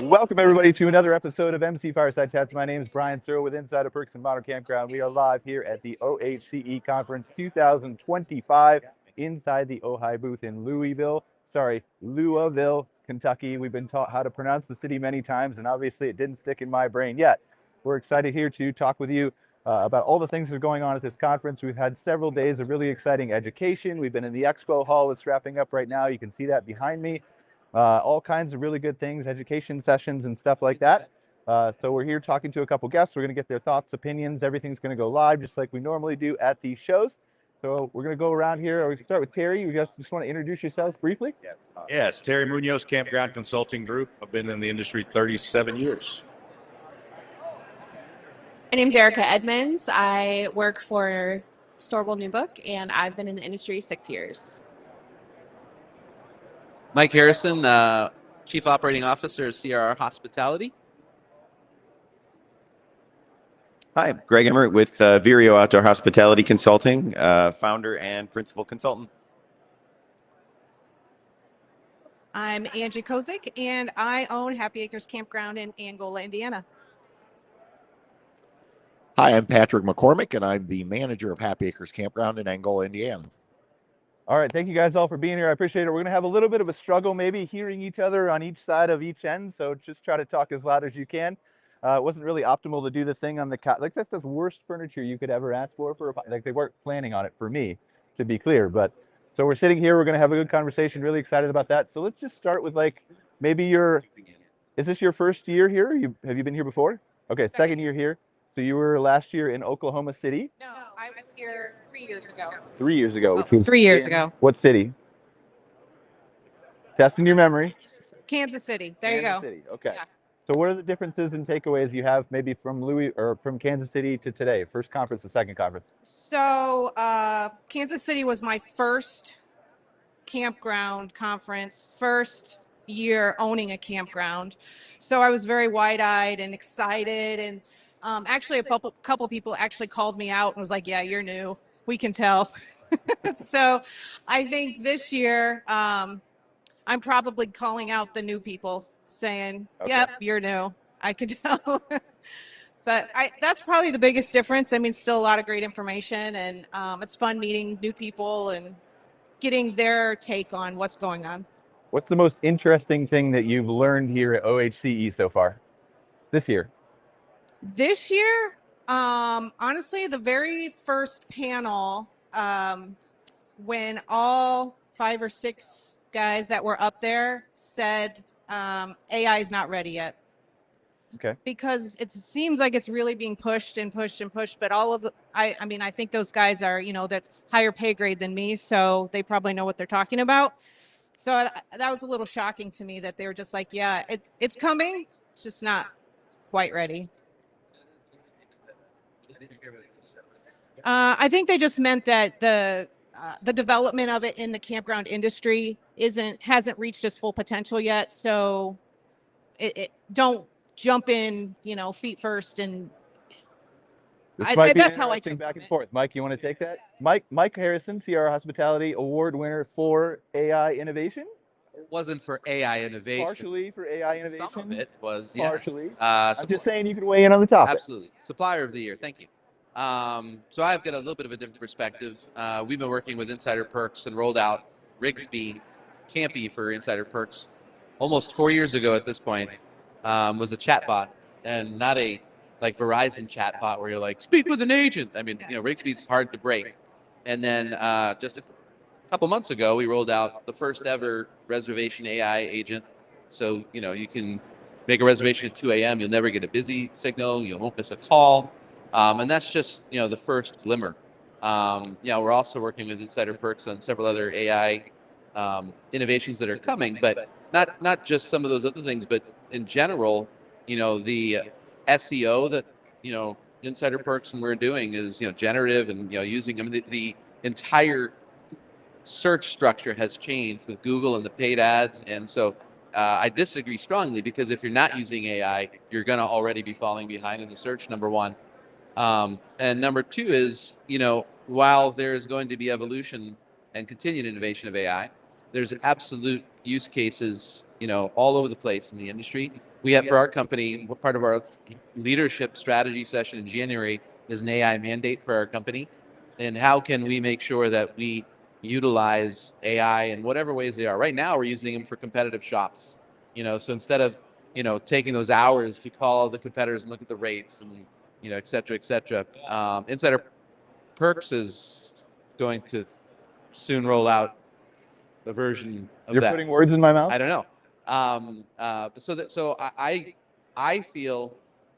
Welcome, everybody, to another episode of MC Fireside Chats. My name is Brian Searl with Insider Perks and Modern Campground. We are live here at the OHCE Conference 2025 inside the OHI Booth in Louisville, Kentucky. We've been taught how to pronounce the city many times, and obviously it didn't stick in my brain yet. We're excited here to talk with you about all the things that are going on at this conference. We've had several days of really exciting education. We've been in the expo hall. It's wrapping up right now. You can see that behind me. All kinds of really good things, education sessions and stuff like that. So we're here talking to a couple guests. We're going to get their thoughts, opinions. Everything's going to go live just like we normally do at these shows. So we're going to go around here. We can start with Terry. You guys just want to introduce yourselves briefly? Yes, Terry Munoz, Campground Consulting Group. I've been in the industry 37 years. My name's Erica Edmonds. I work for Storable Newbook, and I've been in the industry 6 years. Mike Harrison, Chief Operating Officer of CRR Hospitality. Hi, Greg Emmert with Vireo Outdoor Hospitality Consulting, founder and principal consultant. I'm Angee Cozik, and I own Happy Acres Campground in Angola, Indiana. Hi, I'm Patrick McCormick, and I'm the manager of Happy Acres Campground in Angola, Indiana. All right, thank you guys all for being here. I appreciate it. We're going to have a little bit of a struggle maybe hearing each other on each side of each end, so just try to talk as loud as you can. It wasn't really optimal to do the thing on the couch. Like, that's the worst furniture you could ever ask for a, like, they weren't planning on it for me, to be clear. But so we're sitting here, we're going to have a good conversation, really excited about that. So let's just start with, like, maybe is this your first year here? Have you been here before? Okay, second year here. So you were last year in Oklahoma City? No, I was here 3 years ago. 3 years ago, which was 3 years ago. What city? Testing your memory. Kansas City. There you go. Kansas City. Okay. Yeah. So what are the differences and takeaways you have maybe from from Kansas City to today? First conference, the second conference. So Kansas City was my first campground conference, first year owning a campground. So I was very wide-eyed and excited, and actually a couple people actually called me out and was like, yeah, you're new. We can tell. So I think this year I'm probably calling out the new people saying, yep, you're new. I could tell. But that's probably the biggest difference. I mean, still a lot of great information, and it's fun meeting new people and getting their take on what's going on. What's the most interesting thing that you've learned here at OHCE so far this year? This year, honestly, the very first panel, when all 5 or 6 guys that were up there said AI is not ready yet. Okay. Because it seems like it's really being pushed and pushed and pushed, but all of the, I mean, I think those guys are, that's higher pay grade than me, so they probably know what they're talking about. So that was a little shocking to me that they were just like, yeah, it's coming, it's just not quite ready. I think they just meant that the development of it in the campground industry hasn't reached its full potential yet. So don't jump in, feet first. And that's how I took back and forth. Mike, you want to take that? Mike Harrison, CRR Hospitality Award winner for AI innovation. It wasn't for AI innovation. Partially for AI innovation. Some of it was, yes. Partially. I'm just saying you can weigh in on the topic. Absolutely. Supplier of the year. Thank you. So I've got a little bit of a different perspective. We've been working with Insider Perks and rolled out Rigsby Campy for Insider Perks almost 4 years ago at this point. Was a chatbot, and not a like Verizon chatbot where you're like, speak with an agent. I mean, Rigsby's hard to break. And then just a couple months ago, we rolled out the first ever reservation AI agent. So, you can make a reservation at 2 a.m. You'll never get a busy signal. You won't miss a call. And that's just, the first glimmer. We're also working with Insider Perks on several other AI innovations that are coming, but not just some of those other things, but in general, the SEO that, Insider Perks and we're doing is, generative and, using, the entire search structure has changed with Google and the paid ads. And so I disagree strongly, because if you're not using AI, you're going to already be falling behind in the search, number one. And number two is, while there's going to be evolution and continued innovation of AI, there's absolute use cases, all over the place in the industry. we have for our company, part of our leadership strategy session in January is an AI mandate for our company. And how can we make sure that we utilize AI in whatever ways they are? Right now, we're using them for competitive shops. So instead of, taking those hours to call the competitors and look at the rates and, et cetera, et cetera. Insider Perks is going to soon roll out a version of You're that. putting words in my mouth. I don't know. I feel,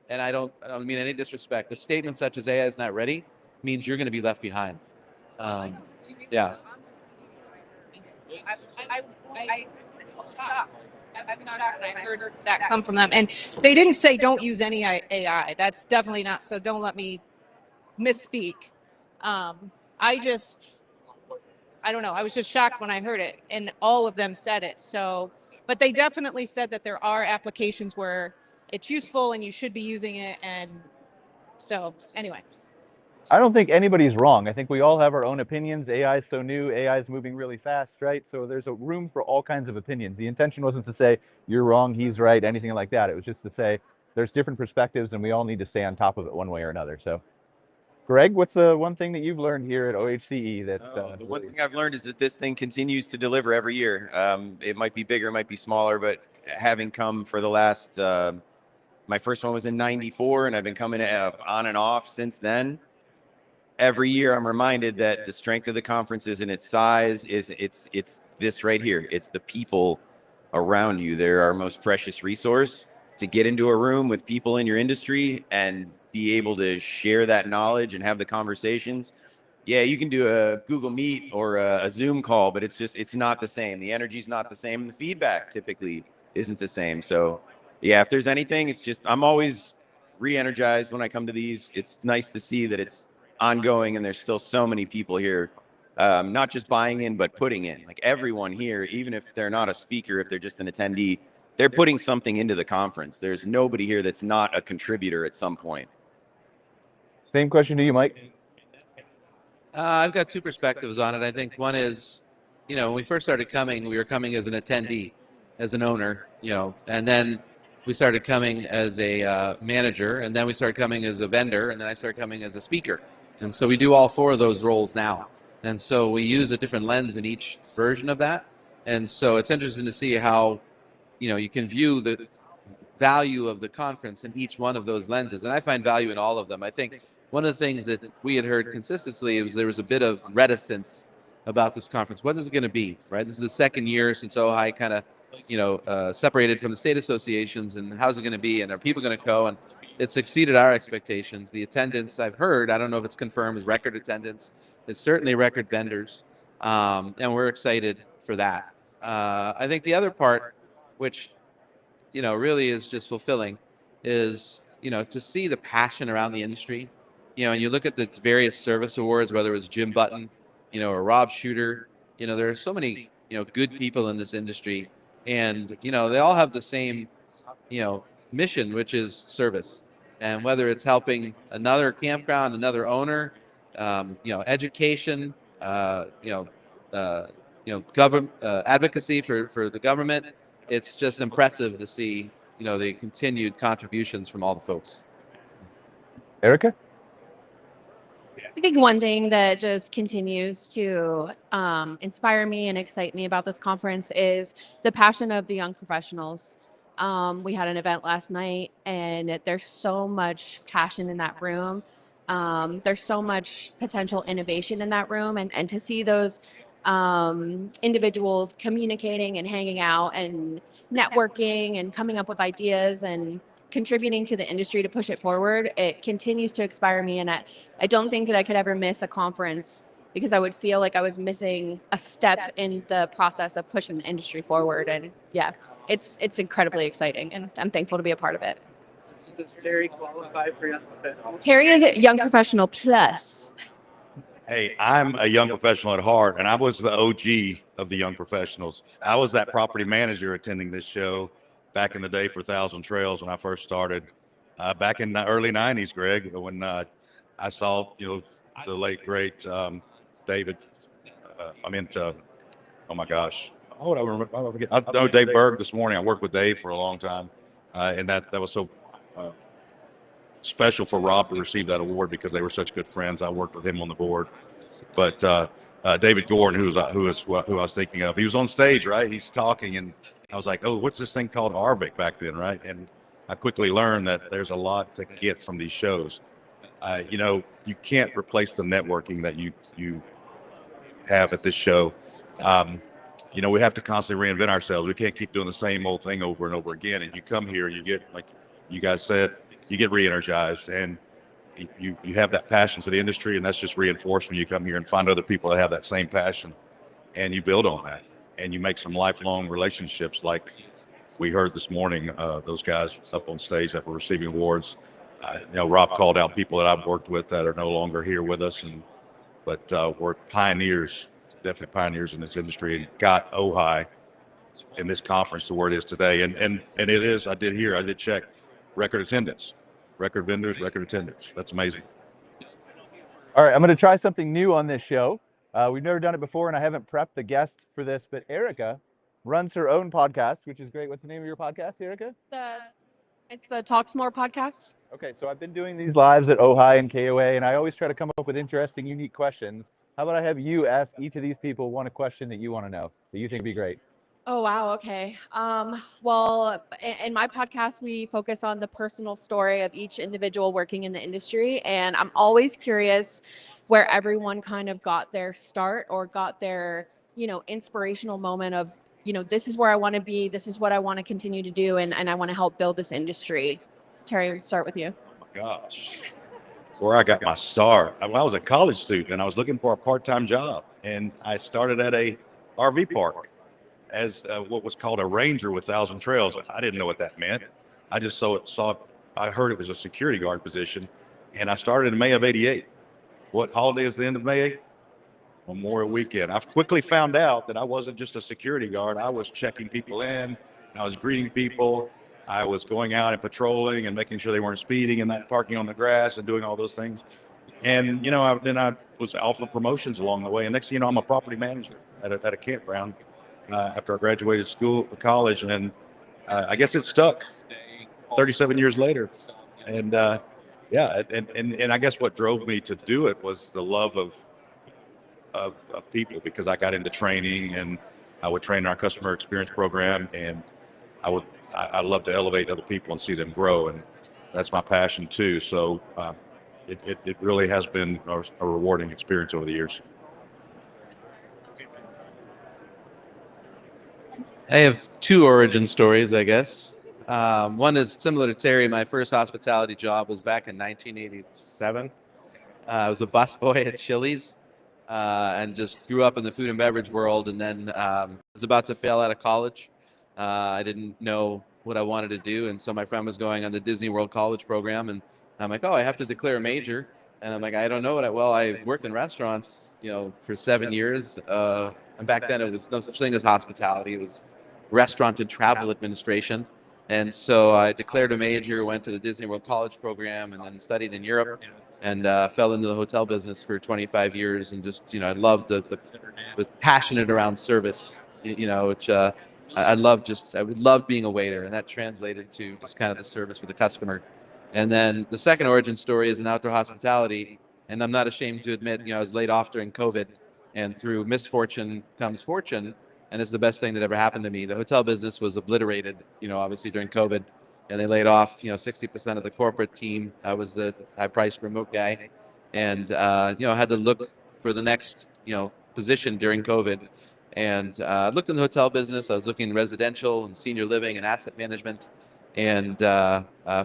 and I don't mean any disrespect, a statement such as AI is not ready means you're going to be left behind. Yeah. I heard that come from them, and they didn't say don't use any AI. That's definitely not. So don't let me misspeak. I don't know. I was just shocked when I heard it, and all of them said it. So, but they definitely said that there are applications where it's useful and you should be using it. And so, anyway. I don't think anybody's wrong. I think we all have our own opinions. AI is so new. AI is moving really fast, right? So there's a room for all kinds of opinions. The intention wasn't to say you're wrong, he's right, anything like that. It was just to say there's different perspectives and we all need to stay on top of it one way or another. So, Greg, what's the one thing that you've learned here at OHCE? The one thing I've learned is that this thing continues to deliver every year. It might be bigger, it might be smaller, but having come for the last, my first one was in '94, and I've been coming on and off since then. Every year I'm reminded that the strength of the conference is in its size, it's this right here. It's the people around you. They're our most precious resource. To get into a room with people in your industry and be able to share that knowledge and have the conversations. Yeah, you can do a Google Meet or a Zoom call, but it's not the same. The energy's not the same. The feedback typically isn't the same. So yeah, if there's anything, it's just, I'm always re-energized when I come to these. It's nice to see that it's ongoing and there's still so many people here, not just buying in, but putting in. Like everyone here, even if they're not a speaker, if they're just an attendee, they're putting something into the conference. There's nobody here that's not a contributor at some point. Same question to you, Mike. I've got two perspectives on it. I think one is, when we first started coming, we were coming as an attendee, as an owner, and then we started coming as a manager, and then we started coming as a vendor, and then I started coming as a speaker. And so we do all four of those roles now. And so we use a different lens in each version of that. And so it's interesting to see how, you can view the value of the conference in each one of those lenses. And I find value in all of them. I think one of the things that we had heard consistently was there was a bit of reticence about this conference. What is it going to be, right? This is the second year since OHI kind of, separated from the state associations, and how's it going to be, and are people going to go? And it's exceeded our expectations. The attendance I've heard, I don't know if it's confirmed, is record attendance. It's certainly record vendors, and we're excited for that. I think the other part, which really is just fulfilling, is to see the passion around the industry. And you look at the various service awards, whether it was Jim Button, or Rob Shooter. There are so many good people in this industry, and they all have the same mission, which is service. And whether it's helping another campground, another owner, education, government advocacy for the government, it's just impressive to see the continued contributions from all the folks. Erica? I think one thing that just continues to inspire me and excite me about this conference is the passion of the young professionals. We had an event last night, and there's so much passion in that room. There's so much potential innovation in that room, and to see those individuals communicating and hanging out and networking and coming up with ideas and contributing to the industry to push it forward, it continues to inspire me. And I don't think that I could ever miss a conference, because I would feel like I was missing a step in the process of pushing the industry forward. And yeah, it's incredibly exciting, and I'm thankful to be a part of it. Does Terry qualify for Young Professional? Terry is a Young Professional Plus. Hey, I'm a young professional at heart, and I was the OG of the young professionals. I was that property manager attending this show back in the day for Thousand Trails when I first started, back in the early 90s, Greg, when I saw, the late, great David. Oh my gosh. Oh, I remember. I know Dave Berg this morning. I worked with Dave for a long time. and that was so special for Rob to receive that award because they were such good friends. I worked with him on the board. But David Gordon, who I was thinking of, he was on stage, right? He's talking, and I was like, "Oh, what's this thing called Arvik back then?" Right? And I quickly learned that there's a lot to get from these shows. You can't replace the networking that you have at this show. We have to constantly reinvent ourselves. We can't keep doing the same old thing over and over again. And you come here, you get, like you guys said, you get re-energized, and you have that passion for the industry, and that's just reinforced when you come here and find other people that have that same passion, and you build on that, and you make some lifelong relationships like we heard this morning, those guys up on stage that were receiving awards. Rob called out people that I've worked with that are no longer here with us, but we're pioneers, definitely pioneers in this industry, and got OHI in this conference to where it is today. And it is, I did check, record attendance, record vendors, record attendance. That's amazing. All right, I'm going to try something new on this show. We've never done it before, and I haven't prepped the guest for this, but Erica runs her own podcast, which is great. What's the name of your podcast, Erica? It's the Talks More podcast. Okay, so I've been doing these lives at OHI and KOA, and I always try to come up with interesting, unique questions. How about I have you ask each of these people one question that you want to know, that you think would be great? Oh, wow. Okay. Well, in my podcast, we focus on the personal story of each individual working in the industry. And I'm always curious where everyone kind of got their start or got their, inspirational moment of, this is where I want to be. This is what I want to continue to do. And I want to help build this industry. Terry, we'll start with you. Oh my gosh. Where I got my start. I was a college student, and I was looking for a part-time job. And I started at a RV park as what was called a ranger with 1,000 trails. I didn't know what that meant. I just I heard it was a security guard position, and I started in May of '88. What holiday is the end of May? Memorial Weekend. I quickly found out that I wasn't just a security guard. I was checking people in. I was greeting people. I was going out and patrolling and making sure they weren't speeding and not parking on the grass and doing all those things. And, then I was offered promotions along the way. And next thing you know, I'm a property manager at a campground. After I graduated college, and I guess it stuck 37 years later. And and I guess what drove me to do it was the love of people, because I got into training, and I would train our customer experience program, and I love to elevate other people and see them grow, and that's my passion too. So it really has been a rewarding experience over the years. I have two origin stories, I guess. One is similar to Terry. My first hospitality job was back in 1987. I was a busboy at Chili's, and just grew up in the food and beverage world. And then was about to fail out of college. I didn't know what I wanted to do, and so my friend was going on the Disney World College program, and I'm like, oh, I have to declare a major. And I'm like, I don't know I worked in restaurants, for 7 years. And back then, it was no such thing as hospitality. It was restaurant and travel administration. And so I declared a major, went to the Disney World College program, and then studied in Europe, and fell into the hotel business for 25 years. And just, I loved the passionate around service, which I would love being a waiter. And that translated to just kind of the service for the customer. And then the second origin story is in outdoor hospitality. And I'm not ashamed to admit, I was laid off during COVID. And through misfortune comes fortune, and it's the best thing that ever happened to me. The hotel business was obliterated, obviously during COVID, and they laid off, 60% of the corporate team. I was the high-priced remote guy, and had to look for the next, position during COVID. And I looked in the hotel business. I was looking in residential and senior living and asset management, and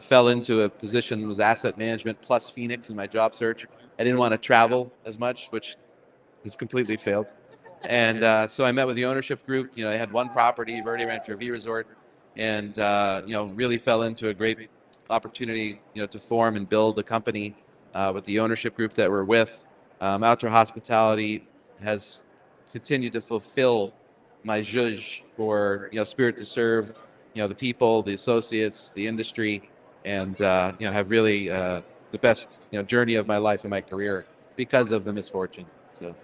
fell into a position that was asset management plus Phoenix in my job search. I didn't want to travel as much, which has completely failed. And so I met with the ownership group. They had one property, Verde Ranch RV Resort, and really fell into a great opportunity, to form and build a company with the ownership group that we're with. Outdoor Hospitality has continued to fulfill my zhuzh for, spirit to serve, the people, the associates, the industry, and have really the best, journey of my life and my career because of the misfortune. So.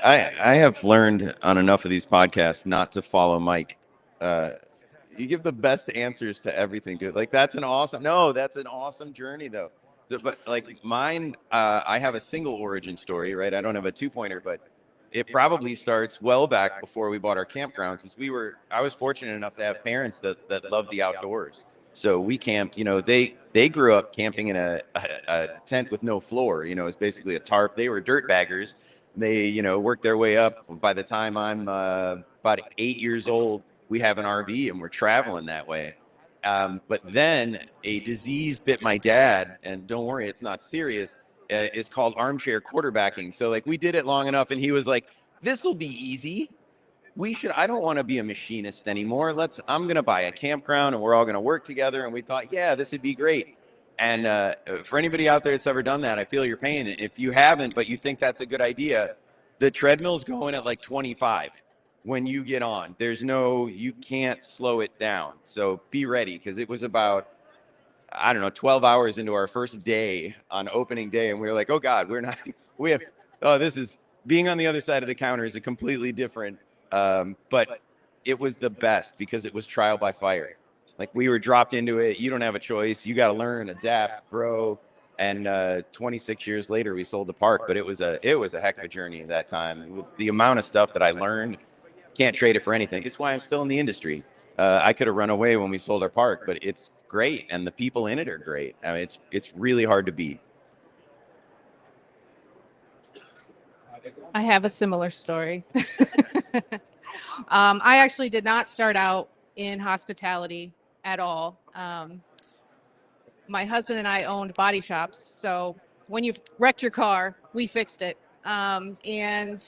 I have learned on enough of these podcasts not to follow Mike. You give the best answers to everything, dude. Like that's an awesome journey though. But like mine, I have a single origin story, right? I don't have a two-pointer, but it probably starts well back before we bought our campground because I was fortunate enough to have parents that loved the outdoors. So we camped, they grew up camping in a tent with no floor, it's basically a tarp. They were dirt baggers. They, worked their way up. By the time I'm about 8 years old, we have an RV and we're traveling that way. But then a disease bit my dad, and don't worry, it's not serious. It's called armchair quarterbacking. So like we did it long enough, and he was like, "This will be easy. I don't want to be a machinist anymore. I'm going to buy a campground and we're all going to work together." And we thought, yeah, this would be great. And for anybody out there that's ever done that, I feel your pain. If you haven't, but you think that's a good idea, the treadmill's going at like 25 when you get on. You can't slow it down. So be ready, because it was about, I don't know, 12 hours into our first day on opening day. And we were like, oh God, this is being on the other side of the counter is a completely different, but it was the best because it was trial by fire. Like we were dropped into it. You don't have a choice. You got to learn, adapt, grow. And 26 years later, we sold the park, but it was a heck of a journey at that time. With the amount of stuff that I learned, can't trade it for anything. It's why I'm still in the industry. I could have run away when we sold our park, but it's great, and the people in it are great. I mean, it's really hard to beat. I have a similar story. I actually did not start out in hospitality at all. My husband and I owned body shops. So when you wrecked your car, we fixed it. And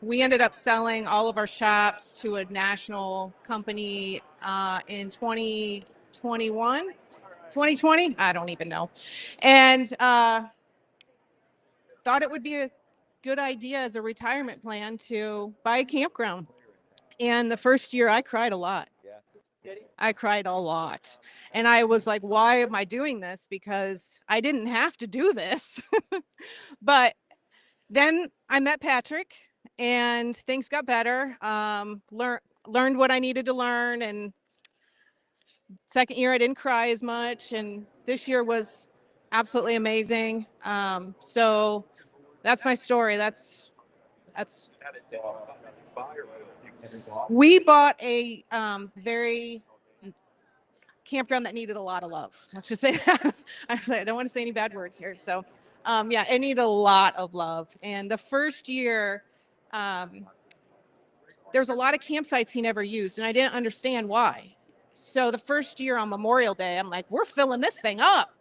we ended up selling all of our shops to a national company in 2020. I don't even know. And thought it would be a good idea as a retirement plan to buy a campground. And the first year I cried a lot. I cried a lot. And I was like, why am I doing this? Because I didn't have to do this. But then I met Patrick and things got better. Learned what I needed to learn. And second year I didn't cry as much. And this year was absolutely amazing. So that's my story. That's we bought a very campground that needed a lot of love. Let's just say that. I don't want to say any bad words here. So yeah, it needed a lot of love. And the first year, there's a lot of campsites he never used, and I didn't understand why. So the first year on Memorial Day, I'm like, we're filling this thing up.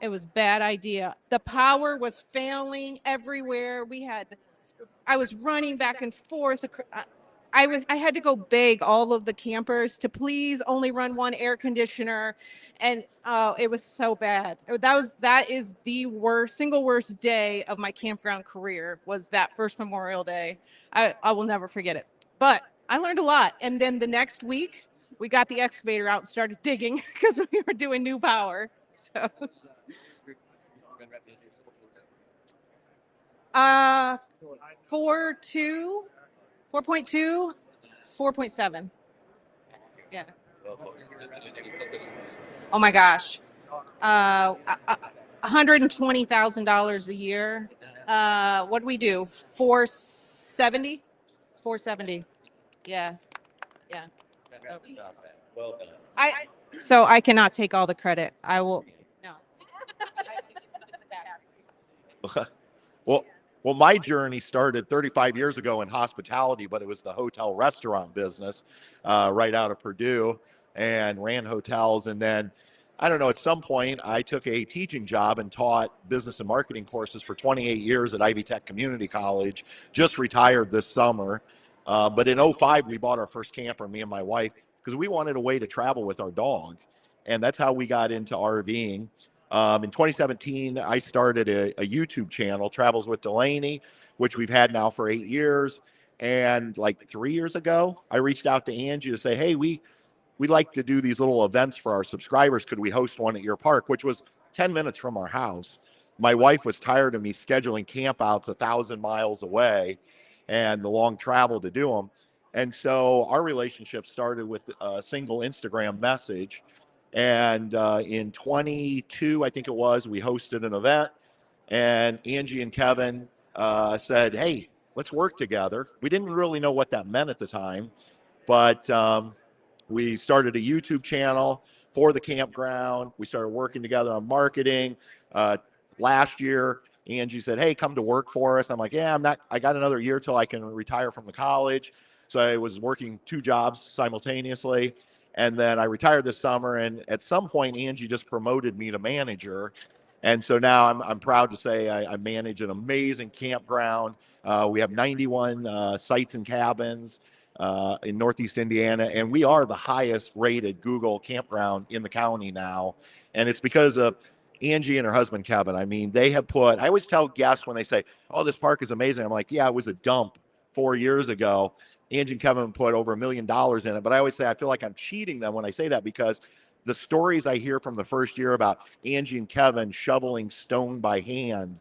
It was a bad idea. The power was failing everywhere. I was running back and forth. I had to go beg all of the campers to please only run one air conditioner, and it was so bad. That is the single worst day of my campground career, was that first Memorial Day. I will never forget it. But I learned a lot. And then the next week, we got the excavator out and started digging because we were doing new power. So 4.2, 4.7. Yeah. Oh my gosh. $120,000 a year. What do we do? 470? 470. Yeah. Yeah. Well done. So I cannot take all the credit. I will. No. Well, my journey started 35 years ago in hospitality, but it was the hotel restaurant business right out of Purdue, and ran hotels. And then, I don't know, at some point I took a teaching job and taught business and marketing courses for 28 years at Ivy Tech Community College, just retired this summer. But in 2005, we bought our first camper, me and my wife, because we wanted a way to travel with our dog. And that's how we got into RVing. In 2017, I started a YouTube channel, Travels with Delaney, which we've had now for 8 years. And like 3 years ago, I reached out to Angee to say, hey, we'd like to do these little events for our subscribers. Could we host one at your park? Which was 10 minutes from our house. my wife was tired of me scheduling campouts 1,000 miles away and the long travel to do them. And so our relationship started with a single Instagram message. And in 22, I think it was, we hosted an event, and Angee and Kevin said, hey, let's work together. We didn't really know what that meant at the time, but we started a YouTube channel for the campground. We started working together on marketing. Last year, Angee said, hey, come to work for us. I'm like, yeah, I got another year till I can retire from the college. So I was working 2 jobs simultaneously. And then I retired this summer. And at some point, Angee just promoted me to manager. And so now I'm proud to say I manage an amazing campground. We have 91 sites and cabins in Northeast Indiana, and we are the highest rated Google campground in the county now. And it's because of Angee and her husband, Kevin. I mean, they have put, I always tell guests when they say, oh, this park is amazing. I'm like, yeah, it was a dump 4 years ago. Angee and Kevin put over $1 million in it. But I always say, I feel like I'm cheating them when I say that, because the stories I hear from the first year about Angee and Kevin shoveling stone by hand,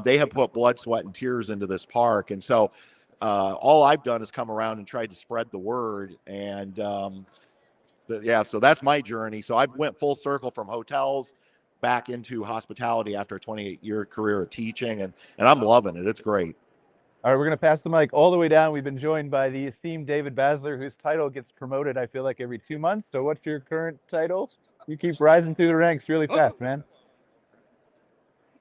they have put blood, sweat, and tears into this park. And so all I've done is come around and tried to spread the word. And yeah, so that's my journey. So I went full circle from hotels back into hospitality after a 28-year career of teaching, and I'm loving it. It's great. All right, we're going to pass the mic all the way down. We've been joined by the esteemed David Basler, whose title gets promoted, I feel like, every 2 months. So what's your current title? You keep rising through the ranks really fast, man.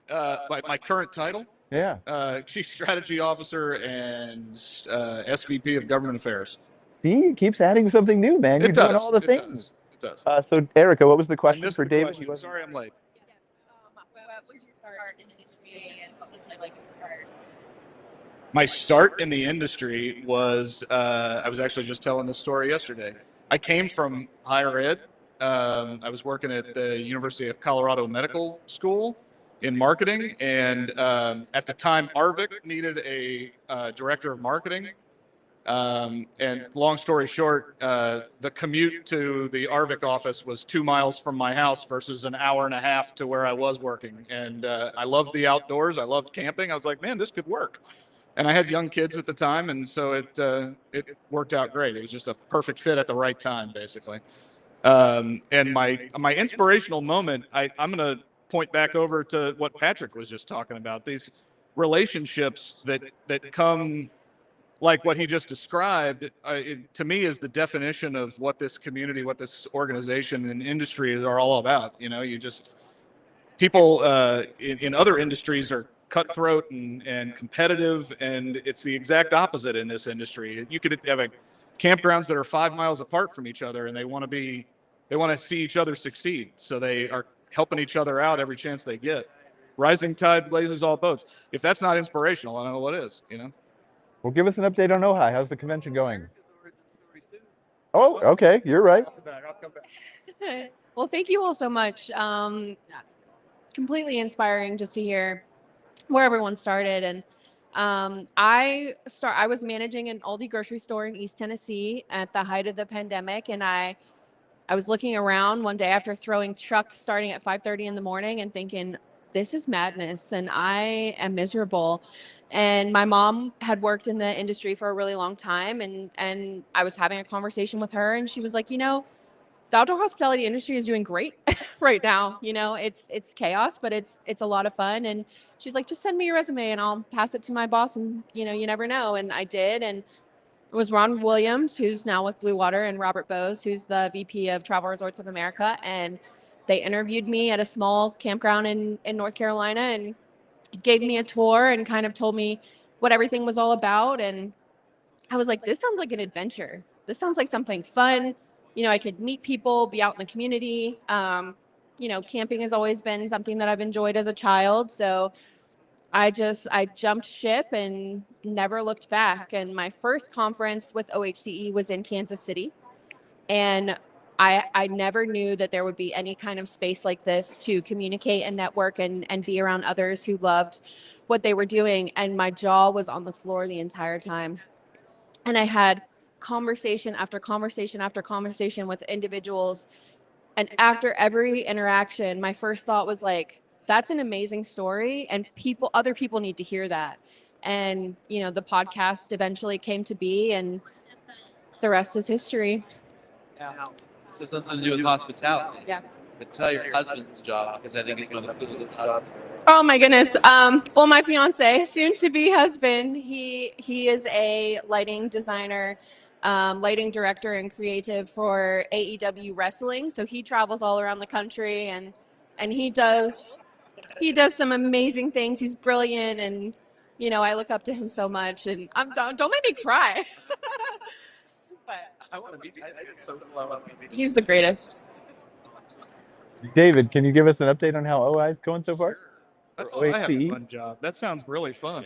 My current title? Yeah. Chief Strategy Officer and SVP of Government Affairs. See, it keeps adding something new, man. You're doing all the things. It does. So, Erica, what was the I question missed for the David? question. Sorry, I'm late. My start in the industry was, I was actually just telling this story yesterday. I came from higher ed. I was working at the University of Colorado Medical School in marketing. And at the time, Arvik needed a director of marketing. And long story short, the commute to the Arvik office was 2 miles from my house versus an hour and a half to where I was working. And I loved the outdoors. I loved camping. I was like, man, this could work. And I had young kids at the time, and so it worked out great. It was just a perfect fit at the right time, basically. And my inspirational moment, I'm going to point back over to what Patrick was just talking about. These relationships that come, like what he just described, to me is the definition of what this community, what this organization and industry are all about. You know, people in other industries are cutthroat and competitive, and it's the exact opposite in this industry. You could have campgrounds that are 5 miles apart from each other, and they want to see each other succeed. So they are helping each other out every chance they get. Rising tide raises all boats. If that's not inspirational, I don't know what is, you know? Well, give us an update on OHI. How's the convention going? Oh, okay. You're right. I'll come back. Well, thank you all so much. Completely inspiring just to hear where everyone started. And I was managing an Aldi grocery store in East Tennessee at the height of the pandemic, and I was looking around one day after throwing truck starting at 5:30 in the morning and thinking, this is madness and I am miserable. And my mom had worked in the industry for a really long time, and I was having a conversation with her, and she was like, you know, the outdoor hospitality industry is doing great right now. You know, it's chaos, but it's a lot of fun. And she's like, just send me your resume and I'll pass it to my boss, and you know, you never know. And I did, and it was Ron Williams, who's now with Blue Water, and Robert Bose, who's the VP of Travel Resorts of America. And they interviewed me at a small campground in North Carolina and gave me a tour and kind of told me what everything was all about. And I was like, this sounds like an adventure. This sounds like something fun. You know, I could meet people, be out in the community. You know, camping has always been something that I've enjoyed as a child. So I jumped ship and never looked back. And my first conference with OHCE was in Kansas City. And I never knew that there would be any kind of space like this to communicate and network and be around others who loved what they were doing. And my jaw was on the floor the entire time. And I had conversation after conversation after conversation with individuals. And after every interaction, my first thought was like, that's an amazing story, and other people need to hear that. And, you know, the podcast eventually came to be, and the rest is history. This has nothing to do with hospitality. Yeah. But tell your husband's job, because I think it's one of the coolest jobs. Oh my goodness. Well, my fiance, soon to be husband, he is a lighting designer, lighting director and creative for AEW Wrestling. So he travels all around the country, and he does some amazing things. He's brilliant, and you know, I look up to him so much. And don't make me cry. But I want to meet you. It's so cool. I want to meet you. he's the greatest. David, can you give us an update on how OI is going so far? I Or thought I had a OHCE? fun job. That sounds really fun.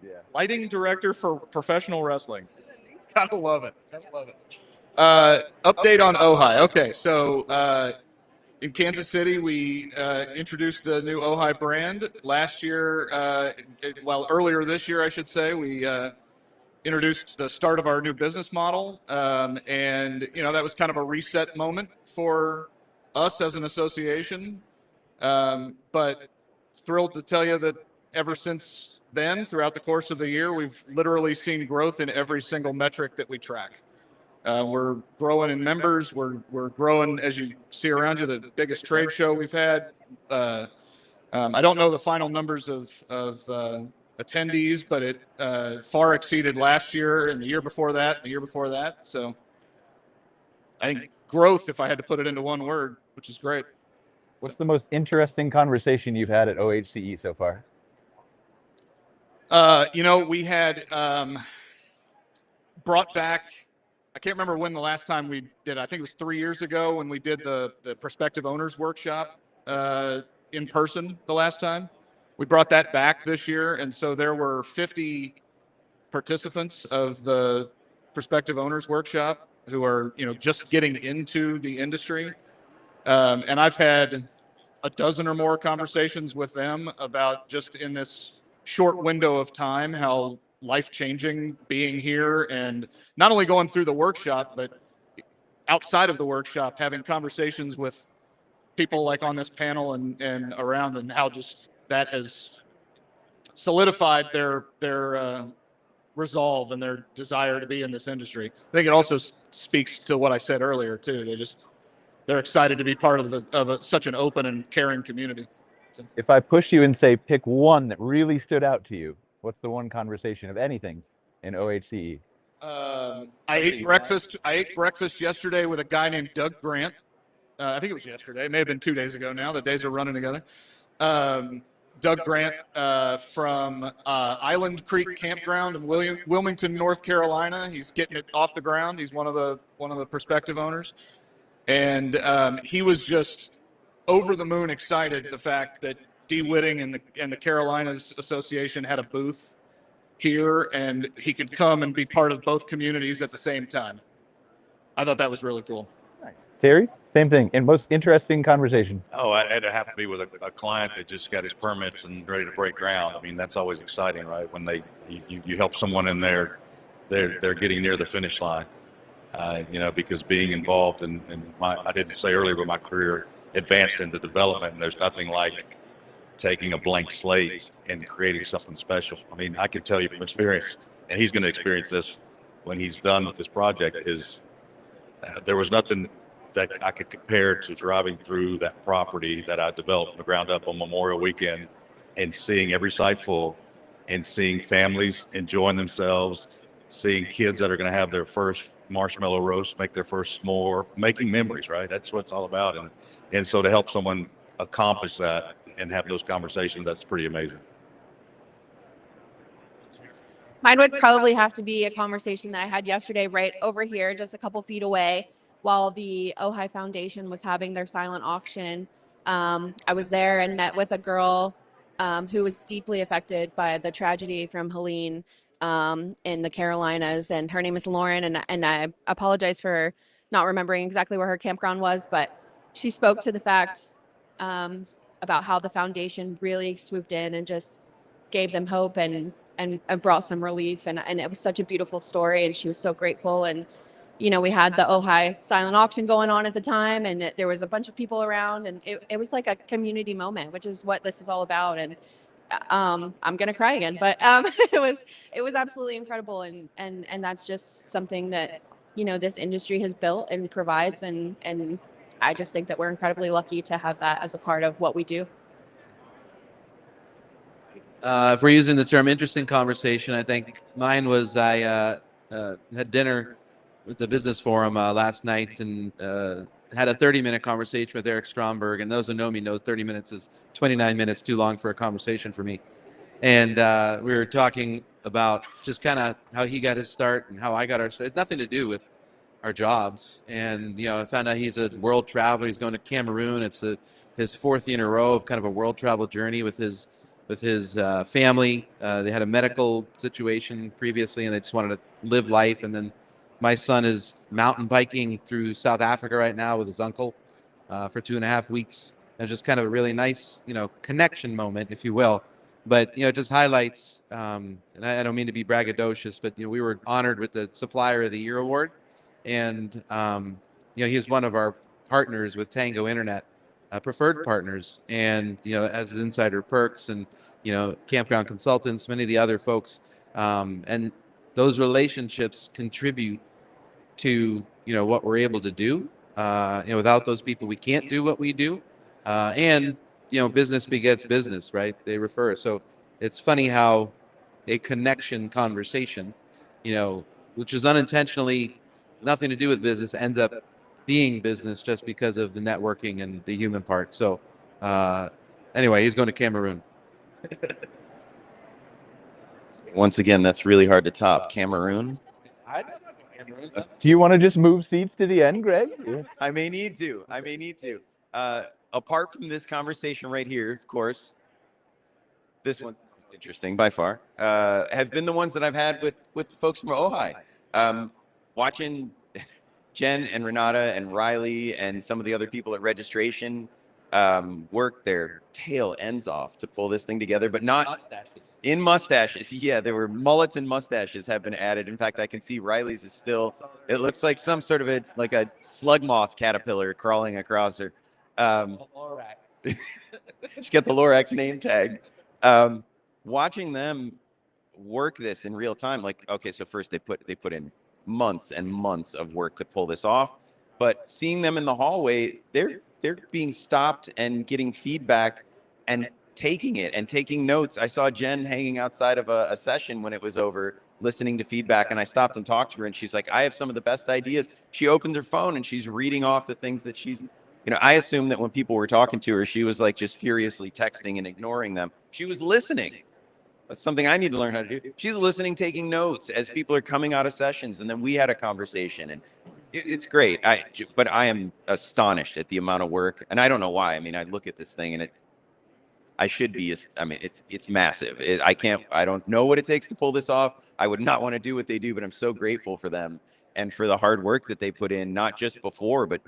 Yeah. Lighting director for professional wrestling. Gotta love it. Update on OHI. Okay, so in Kansas City, we introduced the new OHI brand. Last year, earlier this year, I should say, we introduced the start of our new business model. And, you know, that was kind of a reset moment for us as an association. But thrilled to tell you that ever since then, throughout the course of the year, we've literally seen growth in every single metric that we track. We're growing in members. We're growing, as you see around you, the biggest trade show we've had. I don't know the final numbers of attendees, but it far exceeded last year and the year before that, and the year before that. So I think growth, if I had to put it into one word, which is great. What's the most interesting conversation you've had at OHCE so far? You know, we had brought back, I can't remember when the last time we did, I think it was 3 years ago when we did the prospective owners workshop in person the last time. We brought that back this year, and so there were 50 participants of the prospective owners workshop who are, you know, just getting into the industry. And I've had a dozen or more conversations with them about just in this short window of time, how life-changing being here, and not only going through the workshop, but outside of the workshop, having conversations with people like on this panel and around, and how just that has solidified their resolve and their desire to be in this industry. I think it also speaks to what I said earlier too. They're excited to be part of such an open and caring community. So, If I push you and say pick one that really stood out to you, what's the one conversation of anything in OHCE? I ate breakfast yesterday with a guy named Doug Grant. I think it was yesterday. It may have been 2 days ago now. The days are running together. Doug Grant from Island Creek Campground in Wilmington, North Carolina. He's getting it off the ground. He's one of the prospective owners. And he was just over the moon excited the fact that D. Whitting and the Carolinas Association had a booth here, and he could come and be part of both communities at the same time. I thought that was really cool. Nice. Terry, same thing. And most interesting conversation. Oh, I'd have to be with a client that just got his permits and ready to break ground. I mean, that's always exciting, right? When you help someone in there, they're getting near the finish line. You know, because being involved in I didn't say earlier, but my career advanced into development, and there's nothing like taking a blank slate and creating something special. I mean, I can tell you from experience, and he's going to experience this when he's done with this project, is there was nothing that I could compare to driving through that property that I developed from the ground up on Memorial Weekend and seeing every site full and seeing families enjoying themselves, seeing kids that are going to have their first marshmallow roast, make their first s'more, making memories, right? That's what it's all about. And so to help someone accomplish that and have those conversations, that's pretty amazing. Mine would probably have to be a conversation that I had yesterday right over here, just a couple feet away, while the OHI Foundation was having their silent auction. I was there and met with a girl who was deeply affected by the tragedy from Helene in the Carolinas, and her name is Lauren, and I apologize for not remembering exactly where her campground was, but she spoke to the fact about how the foundation really swooped in and just gave them hope and brought some relief, and it was such a beautiful story, and she was so grateful. And we had the OHI silent auction going on at the time, and there was a bunch of people around, and it was like a community moment, which is what this is all about. And I'm gonna cry again, but it was absolutely incredible, and that's just something that this industry has built and provides, and I just think that we're incredibly lucky to have that as a part of what we do. If we're using the term interesting conversation, I think mine was I had dinner with the business forum last night and had a 30-minute conversation with Eric Stromberg. And those who know me know 30 minutes is 29 minutes too long for a conversation for me. And we were talking about just kind of how he got his start and how I got our start. It's nothing to do with our jobs. And, I found out he's a world traveler. He's going to Cameroon. It's his fourth year in a row of kind of a world travel journey with his family. They had a medical situation previously, and they just wanted to live life. And then my son is mountain biking through South Africa right now with his uncle for 2.5 weeks. And just kind of a really nice, connection moment, if you will. But, it just highlights, and I don't mean to be braggadocious, but, we were honored with the Supplier of the Year award. And, he is one of our partners with Tango Internet. Preferred partners, and as Insider Perks and Campground Consultants, many of the other folks, and those relationships contribute to what we're able to do. Without those people, we can't do what we do, and business begets business, right? They refer. So it's funny how a connection conversation, which is unintentionally nothing to do with business, ends up being business just because of the networking and the human part. So anyway, he's going to Cameroon. Once again, that's really hard to top. Cameroon. Do you want to just move seats to the end, Greg? Yeah. I may need to. Apart from this conversation right here, of course, this one's interesting by far, have been the ones that I've had with folks from OHI. Watching Jen and Renata and Riley and some of the other people at registration work their tail ends off to pull this thing together, but not mustaches. In mustaches. Yeah, there were mullets and mustaches have been added. In fact, I can see Riley's is still, it looks like some sort of a slug moth caterpillar crawling across her. She got the Lorax name tag. Watching them work this in real time, okay, so first they put in months and months of work to pull this off, but seeing them in the hallway, they're being stopped and getting feedback and taking it and taking notes. I saw Jen hanging outside of a session when it was over, listening to feedback, and I stopped and talked to her, and she's like, I have some of the best ideas. She opens her phone and she's reading off the things that she's, I assumed that when people were talking to her, she was just furiously texting and ignoring them. She was listening. That's something I need to learn how to do. She's listening, taking notes as people are coming out of sessions. And then we had a conversation, and it's great. But I am astonished at the amount of work. And I don't know why. I look at this thing and I should be, it's massive. I don't know what it takes to pull this off. I would not want to do what they do, but I'm so grateful for them and for the hard work that they put in, not just before, but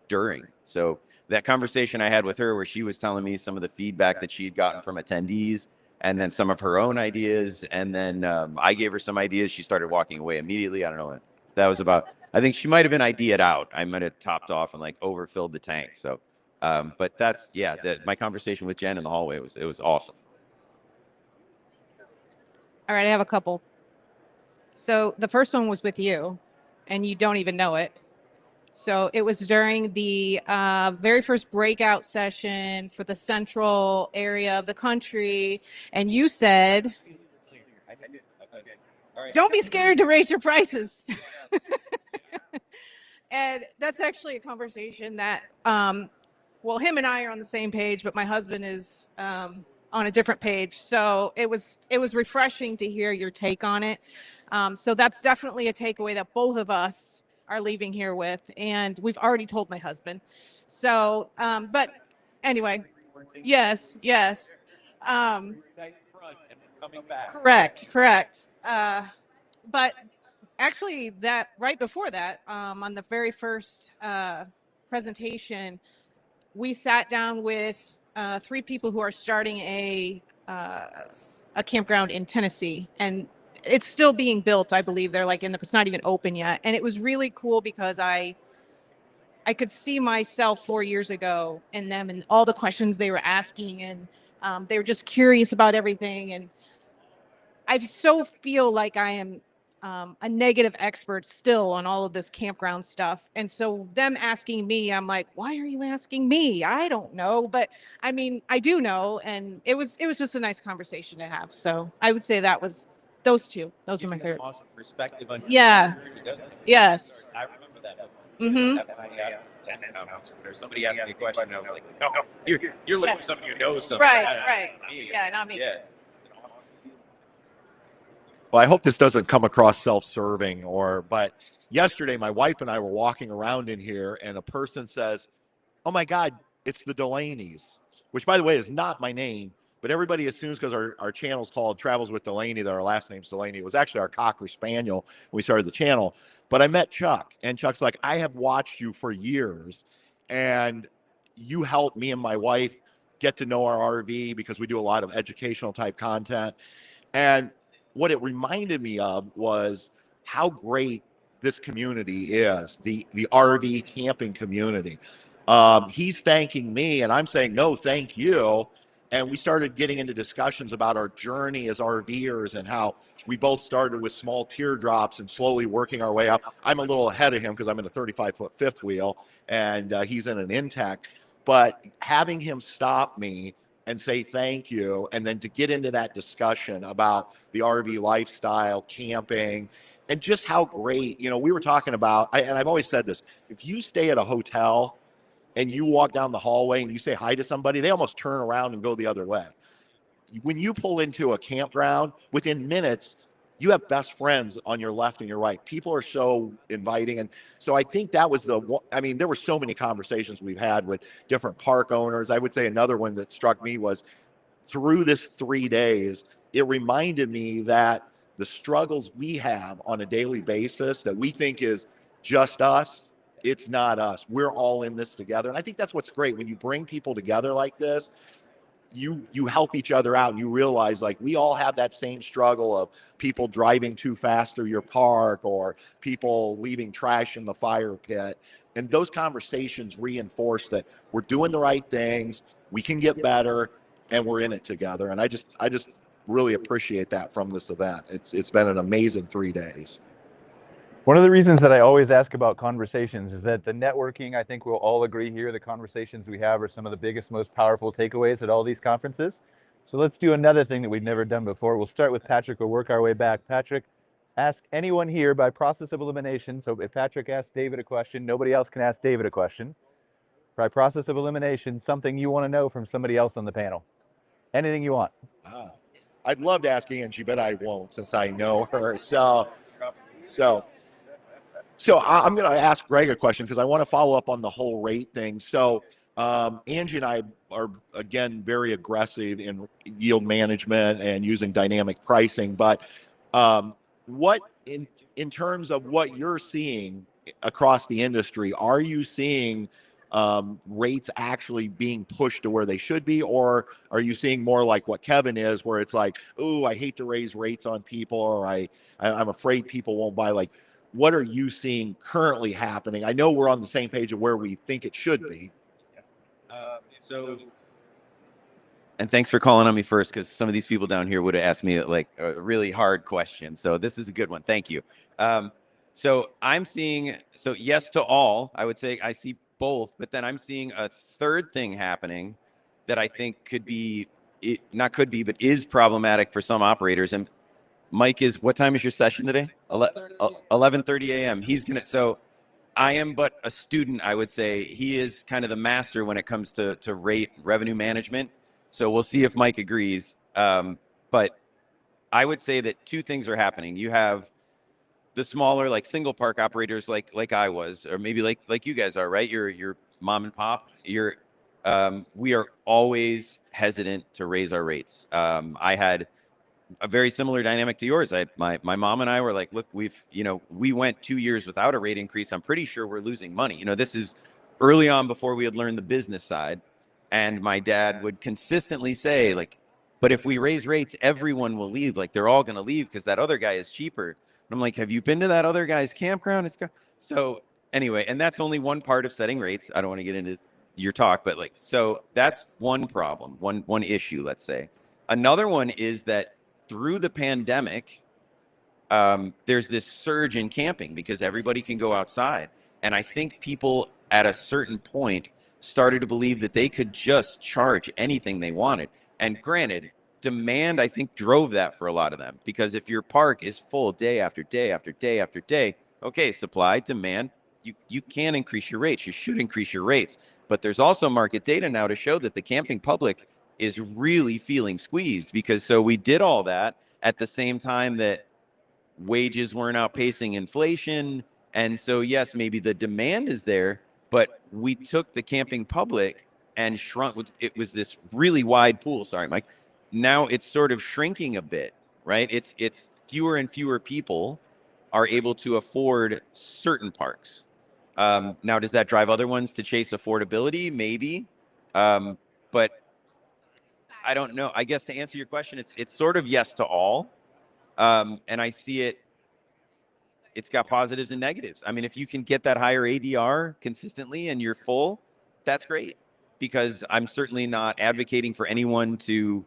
during. So that conversation I had with her where she was telling me some of the feedback that she had gotten from attendees, and then some of her own ideas. And then I gave her some ideas. She started walking away immediately. I don't know what that was about. I think she might have been idea'd out. I might have topped off and overfilled the tank. So, but that's, my conversation with Jen in the hallway it was awesome. All right, I have a couple. So the first one was with you, and you don't even know it. So it was during the very first breakout session for the central area of the country. And you said, don't be scared to raise your prices. And that's actually a conversation that, him and I are on the same page, but my husband is on a different page. So it was refreshing to hear your take on it. So that's definitely a takeaway that both of us are leaving here with, and we've already told my husband. So, but anyway, yes. Correct. But actually, that right before that, on the very first presentation, we sat down with 3 people who are starting a campground in Tennessee, and it's still being built. I believe they're like it's not even open yet. And it was really cool because I could see myself 4 years ago in them and all the questions they were asking, and they were just curious about everything. And I so feel like I am a negative expert still on all of this campground stuff. And so them asking me, I'm like, why are you asking me? I don't know. But I mean, I do know. And it was just a nice conversation to have. So I would say that was those two. Those are my favorite. Awesome perspective on Yeah. Yes. I remember that. Mm-hmm. At my 10 or somebody asked me a question, and I was like, no, you're looking for something you know something. Right. Yeah, not me. Yeah. Well, I hope this doesn't come across self-serving but yesterday my wife and I were walking around in here and a person says, oh my God, it's the Delaney's, which by the way is not my name, but everybody assumes because our channel's called Travels with Delaney that our last name's Delaney. It was actually our Cocker Spaniel when we started the channel. But I met Chuck, and Chuck's like, I have watched you for years, and you helped me and my wife get to know our RV because we do a lot of educational type content. And what it reminded me of was how great this community is, the RV camping community. He's thanking me, and I'm saying, no, thank you. And we started getting into discussions about our journey as RVers and how we both started with small teardrops and slowly working our way up. I'm a little ahead of him because I'm in a 35-foot fifth wheel, and he's in an Intech. But having him stop me and say thank you, and then to get into that discussion about the RV lifestyle, camping, and just how great, we were talking about, and I've always said this, if you stay at a hotel and you walk down the hallway and you say hi to somebody, they almost turn around and go the other way. When you pull into a campground, within minutes, you have best friends on your left and your right. People are so inviting. And so I think that was there were so many conversations we've had with different park owners. I would say another one that struck me was through this 3 days, it reminded me that the struggles we have on a daily basis that we think is just us, it's not us. We're all in this together. And I think that's what's great when you bring people together like this. You help each other out, and you realize like we all have that same struggle of people driving too fast through your park or people leaving trash in the fire pit. And those conversations reinforce that we're doing the right things, we can get better, and we're in it together. And I just really appreciate that from this event. It's been an amazing 3 days. One of the reasons that I always ask about conversations is that the networking, I think we'll all agree here, the conversations we have are some of the biggest, most powerful takeaways at all these conferences. So let's do another thing that we've never done before. We'll start with Patrick. We'll work our way back. Patrick, ask anyone here by process of elimination. So if Patrick asks David a question, nobody else can ask David a question. By process of elimination, something you want to know from somebody else on the panel. Anything you want. I'd love to ask Angee, but I won't since I know her. So I'm going to ask Greg a question because I want to follow up on the whole rate thing. So Angee and I are, again, very aggressive in yield management and using dynamic pricing. But what in terms of what you're seeing across the industry, are you seeing rates actually being pushed to where they should be, or are you seeing more like what Kevin is, where it's like, oh, I hate to raise rates on people, or I'm afraid people won't buy? Like, what are you seeing currently happening? I know we're on the same page of where we think it should be. And thanks for calling on me first, because some of these people down here would have asked me like a really hard question. So this is a good one. Thank you. So I'm seeing, yes to all, I would say I see both, but then I'm seeing a third thing happening that I think but is problematic for some operators. And Mike what time is your session today? 11:30 a.m. So I am but a student, I would say. He is kind of the master when it comes to rate revenue management. So we'll see if Mike agrees. But I would say that two things are happening. You have the smaller, like single park operators, like I was, or maybe like you guys are, right? You're mom and pop. We are always hesitant to raise our rates. I had a very similar dynamic to yours. My mom and I were like, look, we went 2 years without a rate increase. I'm pretty sure we're losing money. This is early on before we had learned the business side. And my dad would consistently say, like, But if we raise rates, everyone will leave. Like they're all going to leave because that other guy is cheaper. And I'm like, have you been to that other guy's campground? So anyway, and that's only one part of setting rates. I don't want to get into your talk, but like, so that's one problem, one issue, let's say. Another one is that through the pandemic, there's this surge in camping because everybody can go outside. And I think people at a certain point started to believe that they could just charge anything they wanted. And granted, demand, I think, drove that for a lot of them. Because if your park is full day after day after day after day, okay, supply, demand, you can increase your rates. You should increase your rates. But there's also market data now to show that the camping public is really feeling squeezed. Because so we did all that at the same time that wages weren't outpacing inflation. And so, yes, maybe the demand is there, but we took the camping public and shrunk. It was this really wide pool. Sorry, Mike. Now it's sort of shrinking a bit, right? It's fewer and fewer people are able to afford certain parks. Now, does that drive other ones to chase affordability? Maybe. But I don't know. I guess to answer your question, it's sort of yes to all. And I see it's got positives and negatives. I mean, if you can get that higher ADR consistently and you're full, that's great, because I'm certainly not advocating for anyone to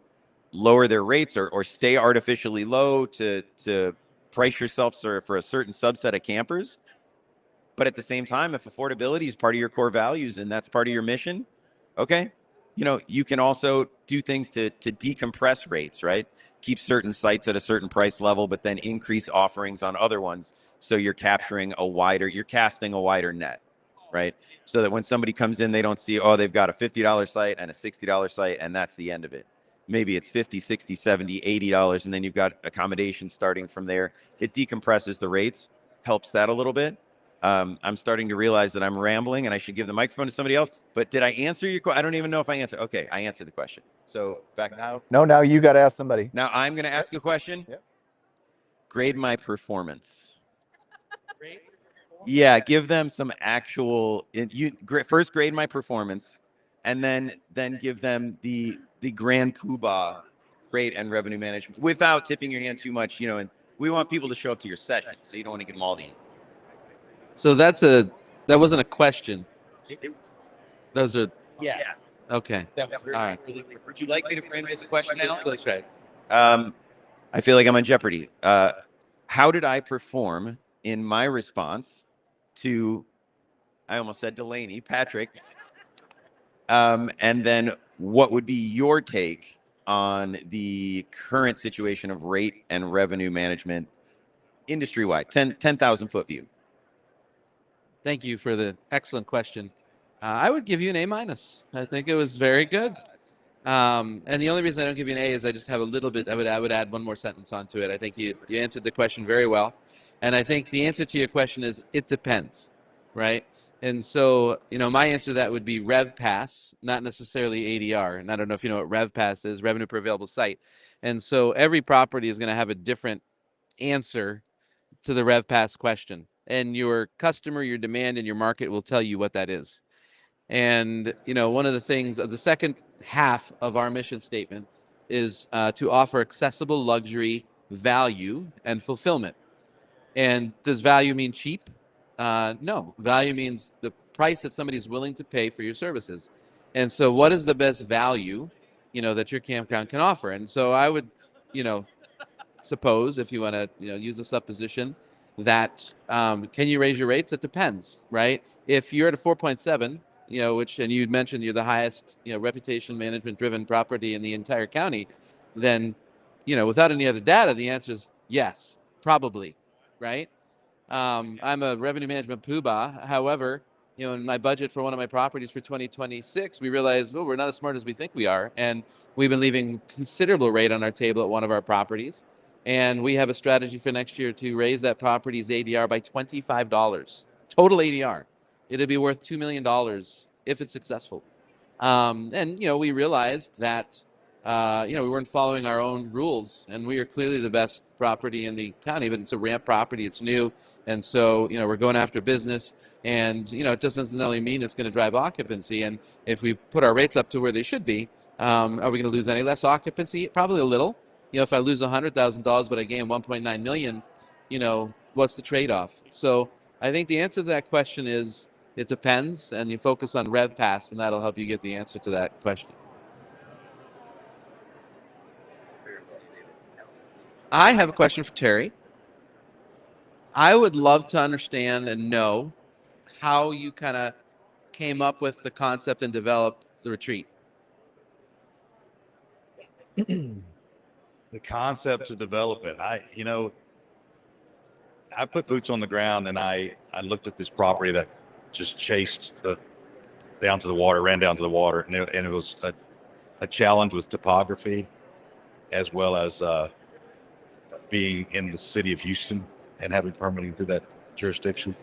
lower their rates or stay artificially low to price yourself for a certain subset of campers. But at the same time, if affordability is part of your core values and that's part of your mission, okay, you can also do things to decompress rates, right? Keep certain sites at a certain price level, but then increase offerings on other ones. So you're casting a wider net, right? So that when somebody comes in, they don't see, oh, they've got a $50 site and a $60 site, and that's the end of it. Maybe it's $50, $60, $70, $80, and then you've got accommodations starting from there. It decompresses the rates, helps that a little bit. I'm starting to realize that I'm rambling and I should give the microphone to somebody else. But did I answer your question? I don't even know if I answered. Okay, I answered the question. So back now. No, now you got to ask somebody. Now I'm going to ask a question. Yep. Grade my performance. Yeah, give them some actual. First grade my performance, and then give them the grand poobah rate and revenue management without tipping your hand too much. And we want people to show up to your session, so you don't want to get them all to eat. So that wasn't a question. Those are Yes. okay. That was All right. Would you like me to frame this question now? Okay. I feel like I'm on Jeopardy. How did I perform in my response to, I almost said Delaney, Patrick. And then what would be your take on the current situation of rate and revenue management industry-wide, 10,000 foot view? Thank you for the excellent question. I would give you an A-. I think it was very good. And the only reason I don't give you an A is I just have a little bit. I would add one more sentence onto it. I think you answered the question very well, and I think the answer to your question is it depends, right? And so my answer to that would be RevPass, not necessarily ADR. And I don't know if you know what RevPass is, revenue per available site. And so every property is going to have a different answer to the RevPass question, and your customer, your demand, and your market will tell you what that is. And one of the things, the second half of our mission statement is to offer accessible luxury, value, and fulfillment. And does value mean cheap? No, value means the price that somebody's willing to pay for your services. And so what is the best value, that your campground can offer? And so I would, suppose, if you want to, use a supposition, that can you raise your rates? It depends, right? If you're at a 4.7, and you mentioned you're the highest, reputation management driven property in the entire county, then, without any other data, the answer is yes, probably, right? I'm a revenue management poobah. However, in my budget for one of my properties for 2026, we realized, well, we're not as smart as we think we are. And we've been leaving considerable rate on our table at one of our properties. And we have a strategy for next year to raise that property's ADR by $25, total ADR. It'll be worth $2 million if it's successful. And we realized that, we weren't following our own rules, and we are clearly the best property in the county, but it's a ramp property, it's new. And so, we're going after business, and, it doesn't necessarily mean it's going to drive occupancy. And if we put our rates up to where they should be, Are we going to lose any less occupancy? Probably a little. If I lose $100,000 but I gain 1.9 million, what's the trade-off? So I think the answer to that question is it depends, and you focus on RevPass, and that'll help you get the answer to that question. I have a question for Terry. I would love to understand and know how you kind of came up with the concept and developed the retreat. The concept to develop it. I put boots on the ground, and I looked at this property that just chased down to the water, ran down to the water, and it was a challenge with topography, as well as being in the city of Houston and having permitting through that jurisdiction.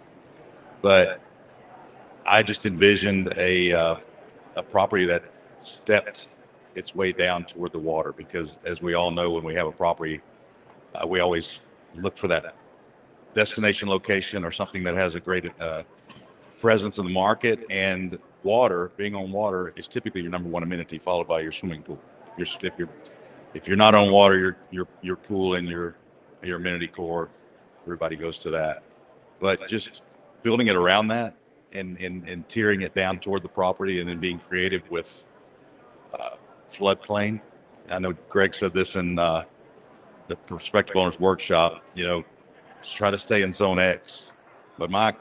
But I just envisioned a property that stepped its way down toward the water, because as we all know, when we have a property, we always look for that destination location or something that has a great presence in the market. And water, being on water, is typically your number one amenity, followed by your swimming pool. If you're not on water, your pool and your amenity core, everybody goes to that. But just building it around that and tearing it down toward the property, and then being creative with floodplain. I know Greg said this in the Prospective Owners Workshop, just try to stay in Zone X. But my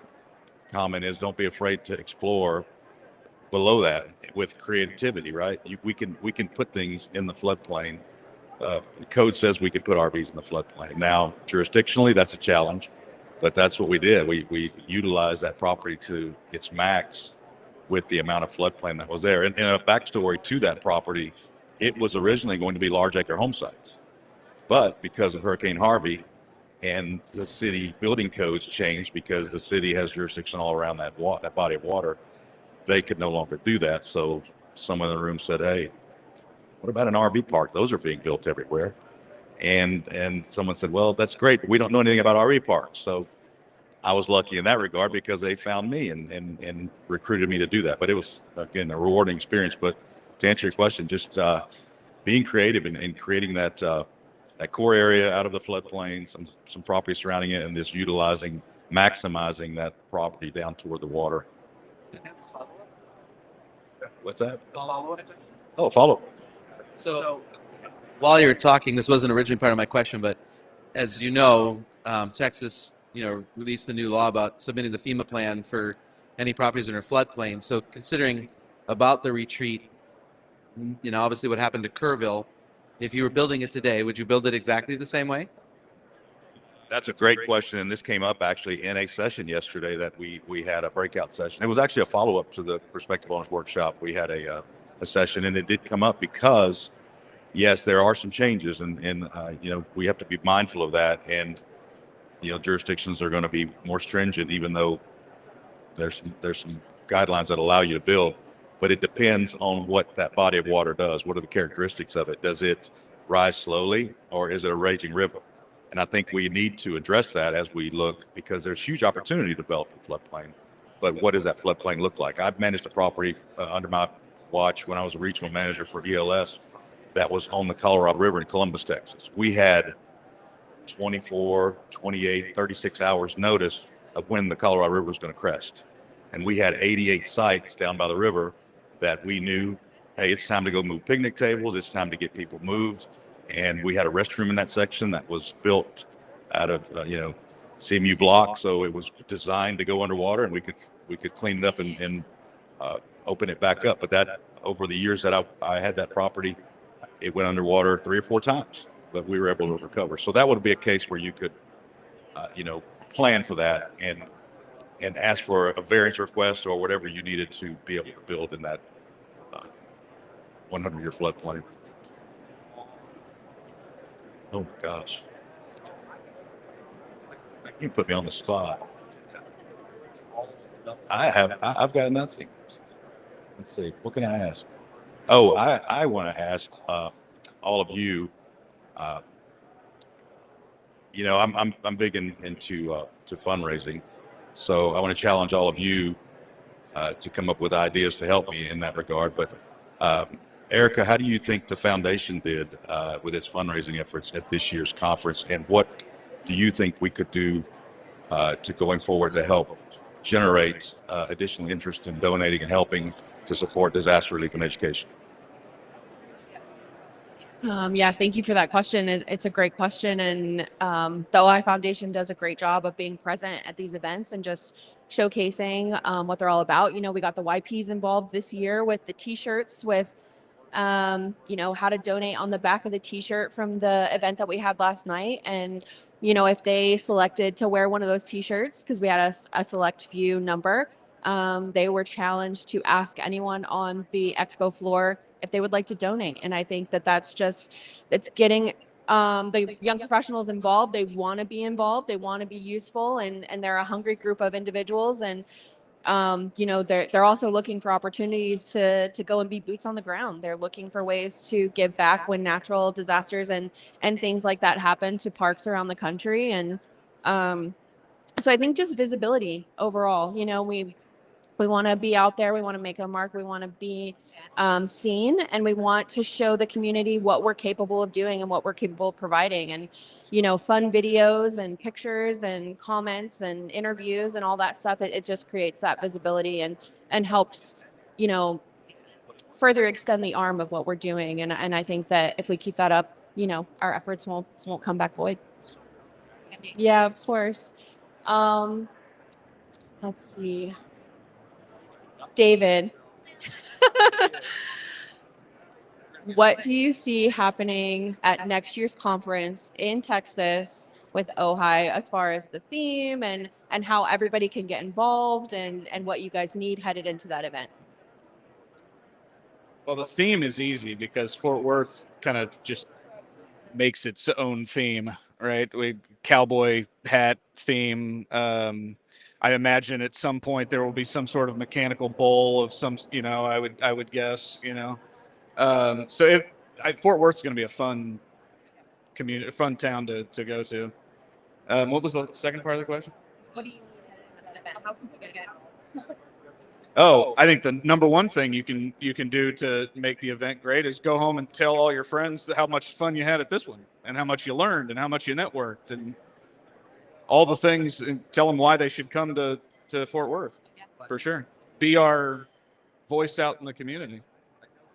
comment is, don't be afraid to explore below that with creativity, right? We can put things in the floodplain. The code says we could put RVs in the floodplain. Now, jurisdictionally, that's a challenge, but that's what we did. We utilized that property to its max with the amount of floodplain that was there. And a backstory to that property, it was originally going to be large acre home sites. But because of Hurricane Harvey and the city building codes changed, because the city has jurisdiction all around that body of water, they could no longer do that. So someone in the room said, hey, what about an RV park? Those are being built everywhere. And someone said, well, that's great, but we don't know anything about RV parks. So I was lucky in that regard, because they found me and recruited me to do that. But it was, again, a rewarding experience. But to answer your question, just being creative and creating that core area out of the floodplain, some property surrounding it, and just maximizing that property down toward the water. What's that? Oh, follow. So while you were talking, this wasn't originally part of my question, but as you know, Texas released a new law about submitting the FEMA plan for any properties in our floodplain. So considering about the retreat, obviously what happened to Kerrville, if you were building it today, would you build it exactly the same way? That's a great question, and this came up actually in a session yesterday that we had a breakout session. It was actually a follow-up to the Prospective Owners Workshop. We had a session, and it did come up because, yes, there are some changes, and we have to be mindful of that. And jurisdictions are going to be more stringent, even though there's some guidelines that allow you to build. But it depends on what that body of water does. What are the characteristics of it? Does it rise slowly, or is it a raging river? And I think we need to address that as we look, because there's huge opportunity to develop a floodplain. But what does that floodplain look like? I've managed a property under my watch when I was a regional manager for ELS that was on the Colorado River in Columbus, Texas. We had 24, 28, 36 hours notice of when the Colorado River was going to crest. And we had 88 sites down by the river that we knew, hey, it's time to go move picnic tables. It's time to get people moved. And we had a restroom in that section that was built out of, CMU block. So it was designed to go underwater, and we could clean it up and open it back up. But that, over the years that I had that property, it went underwater 3 or 4 times, but we were able to recover. So that would be a case where you could, plan for that and ask for a variance request or whatever you needed to be able to build in that 100-year floodplain. Oh my gosh. You put me on the spot. I've got nothing. Let's see, what can I ask? Oh, I want to ask all of you, I'm big into to fundraising. So I want to challenge all of you to come up with ideas to help me in that regard. But Erica, how do you think the foundation did with its fundraising efforts at this year's conference, and what do you think we could do to going forward to help generate additional interest in donating and helping to support disaster relief and education? Yeah, thank you for that question. It's a great question. And the OHI Foundation does a great job of being present at these events and just showcasing what they're all about. You know, we got the YPs involved this year with the t-shirts with, you know, how to donate on the back of the t-shirt from the event that we had last night. And, you know, if they selected to wear one of those t-shirts, because we had a select few number, they were challenged to ask anyone on the expo floor if they would like to donate. And I think that it's getting the young professionals involved. They want to be involved. They want to be useful, and they're a hungry group of individuals. And you know, they're also looking for opportunities to go and be boots on the ground. They're looking for ways to give back when natural disasters and things like that happen to parks around the country. And so I think just visibility overall. You know, we want to be out there. We want to make a mark. We want to be seen, and we want to show the community what we're capable of doing and what we're capable of providing. And, you know, fun videos and pictures and comments and interviews and all that stuff. It just creates that visibility and helps, you know, further extend the arm of what we're doing. And I think that if we keep that up, you know, our efforts won't come back void. Yeah, of course. Let's see. David, what do you see happening at next year's conference in Texas with OHI as far as the theme and how everybody can get involved and what you guys need headed into that event? Well, the theme is easy because Fort Worth kind of just makes its own theme, right? Cowboy hat theme. I imagine at some point there will be some sort of mechanical bull of some, you know, I would guess, you know. So Fort Worth's going to be a fun community, fun town to go to. What was the second part of the question? What do you need at that event? How can we get it? Oh, I think the number one thing you can do to make the event great is go home and tell all your friends how much fun you had at this one and how much you learned and how much you networked and all the things, and tell them why they should come to Fort Worth, for sure. Be our voice out in the community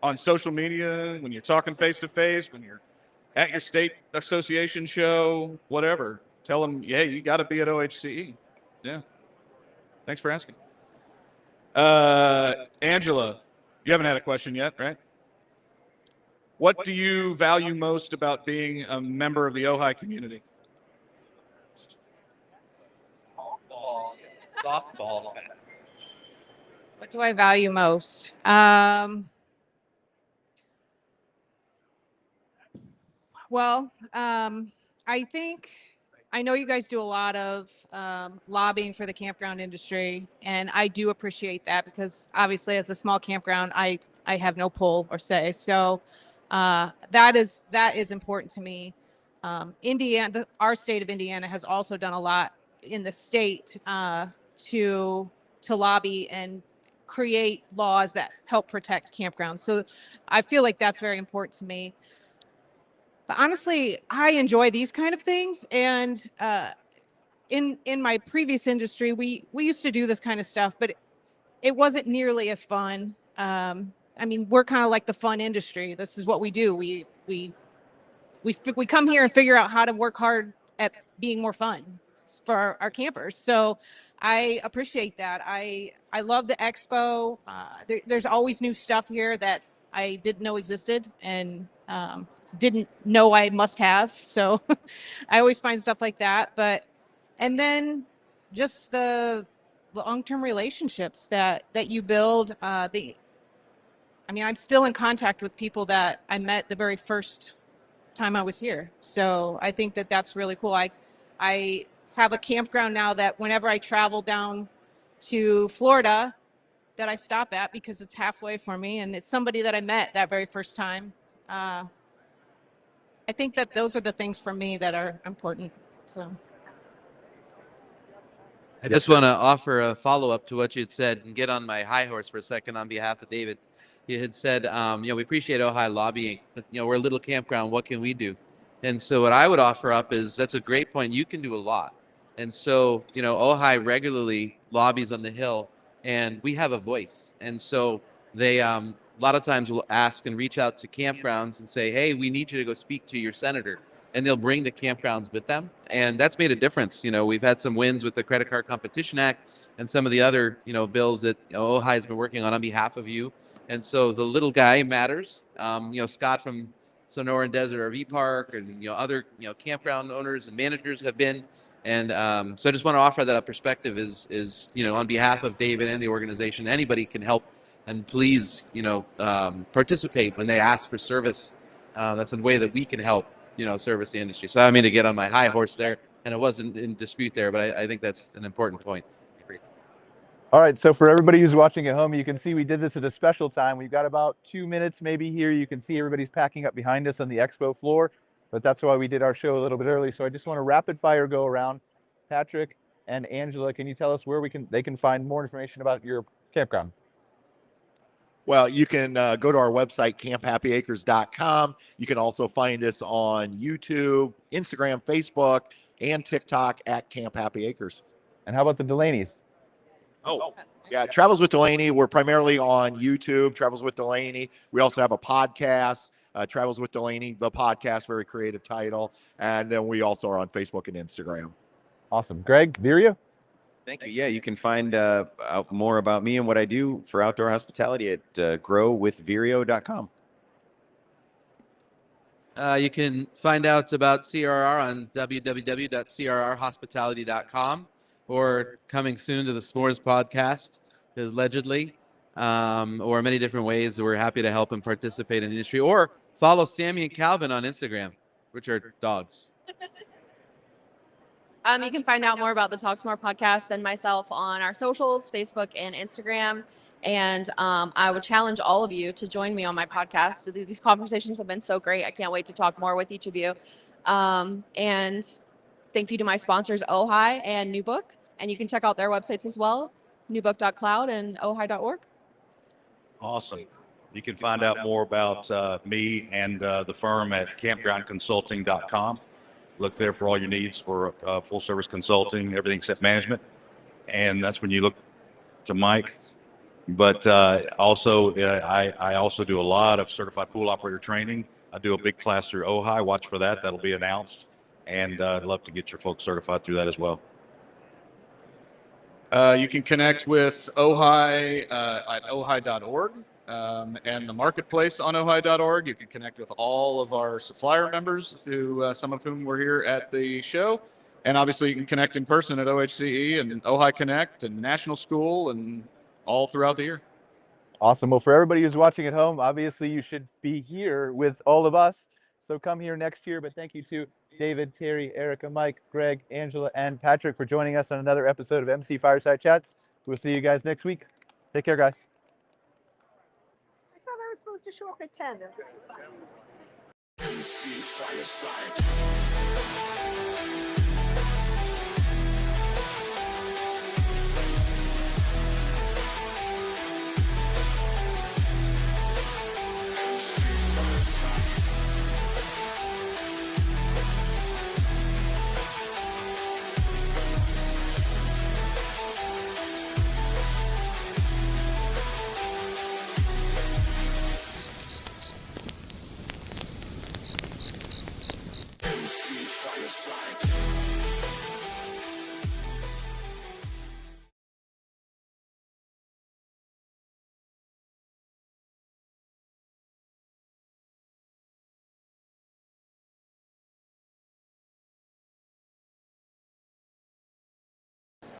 on social media, when you're talking face to face, when you're at your state association show, whatever. Tell them, yeah, you got to be at OHCE. Yeah. Thanks for asking. Angela, you haven't had a question yet, right? What do you value most about being a member of the OHI community? Softball. What do I value most? Well, I think I know you guys do a lot of lobbying for the campground industry, and I do appreciate that because obviously, as a small campground, I have no pull or say. So that is important to me. Indiana, our state of Indiana, has also done a lot in the state to lobby and create laws that help protect campgrounds. So I feel like that's very important to me. But honestly, I enjoy these kind of things. And in my previous industry, we used to do this kind of stuff, but it wasn't nearly as fun. I mean, we're kind of like the fun industry. This is what we do. We come here and figure out how to work hard at being more fun for our campers. So I appreciate that. I love the expo. There's always new stuff here that I didn't know existed and didn't know I must have. So I always find stuff like that. And then just the long-term relationships that you build. I mean, I'm still in contact with people that I met the very first time I was here. So I think that that's really cool. I have a campground now that whenever I travel down to Florida that I stop at because it's halfway for me, and it's somebody that I met that very first time. I think that those are the things for me that are important. So I just want to offer a follow-up to what you'd said and get on my high horse for a second on behalf of David. you had said, we appreciate OHI lobbying, but, we're a little campground. What can we do? And so what I would offer up is that's a great point. You can do a lot. And so, OHI regularly lobbies on the Hill, and we have a voice. And so they a lot of times will ask and reach out to campgrounds and say, hey, we need you to go speak to your senator. And they'll bring the campgrounds with them. And that's made a difference. We've had some wins with the Credit Card Competition Act and some of the other, bills that OHI has been working on behalf of you. And so the little guy matters. Scott from Sonora and Desert RV Park and, other, campground owners and managers have been. And so I just want to offer that a perspective is, on behalf of David and the organization, anybody can help. And please, participate when they ask for service. That's a way that we can help, service the industry. So I don't mean to get on my high horse there, and it wasn't in dispute there, but I think that's an important point. All right, so for everybody who's watching at home, you can see we did this at a special time. We've got about 2 minutes maybe here. You can see everybody's packing up behind us on the expo floor, but that's why we did our show a little bit early. So I just want to rapid fire go around. Patrick and Angela, can you tell us where they can find more information about your campground? Well, you can go to our website, camphappyacres.com. You can also find us on YouTube, Instagram, Facebook, and TikTok at Camp Happy Acres. And how about the Delaney's? Oh, yeah. Travels with Delaney. We're primarily on YouTube, Travels with Delaney. We also have a podcast, Travels with Delaney, the podcast, very creative title. And then we also are on Facebook and Instagram. Awesome. Greg, Virya? Thank you. Yeah, you can find out more about me and what I do for outdoor hospitality at growwithvireo.com. You can find out about CRR on www.crrhospitality.com, or coming soon to the S'mores podcast, allegedly, or many different ways that we're happy to help and participate in the industry. Or follow Sammy and Calvin on Instagram, which are dogs. You can find out more about the Talk Smart podcast and myself on our socials, Facebook and Instagram. And I would challenge all of you to join me on my podcast. These conversations have been so great. I can't wait to talk more with each of you. And thank you to my sponsors, OHI and Newbook. And you can check out their websites as well, Newbook.cloud and OHI.org. Awesome. You can find out more about me and the firm at campgroundconsulting.com. Look there for all your needs for full service consulting, everything except management. And that's when you look to Mike. But also, I also do a lot of certified pool operator training. I do a big class through OHI. Watch for that. That'll be announced. And I'd love to get your folks certified through that as well. You can connect with OHI at OHI.org and the marketplace on OHI.org. You can connect with all of our supplier members, who some of whom were here at the show. And obviously, you can connect in person at OHCE and OHI Connect and National School and all throughout the year. Awesome. Well, for everybody who's watching at home, obviously you should be here with all of us. So come here next year. But thank you to David, Terry, Erica, Mike, Greg, Angela, and Patrick for joining us on another episode of MC Fireside Chats. We'll see you guys next week. Take care, guys. I thought I was supposed to show up at 10. MC Fireside.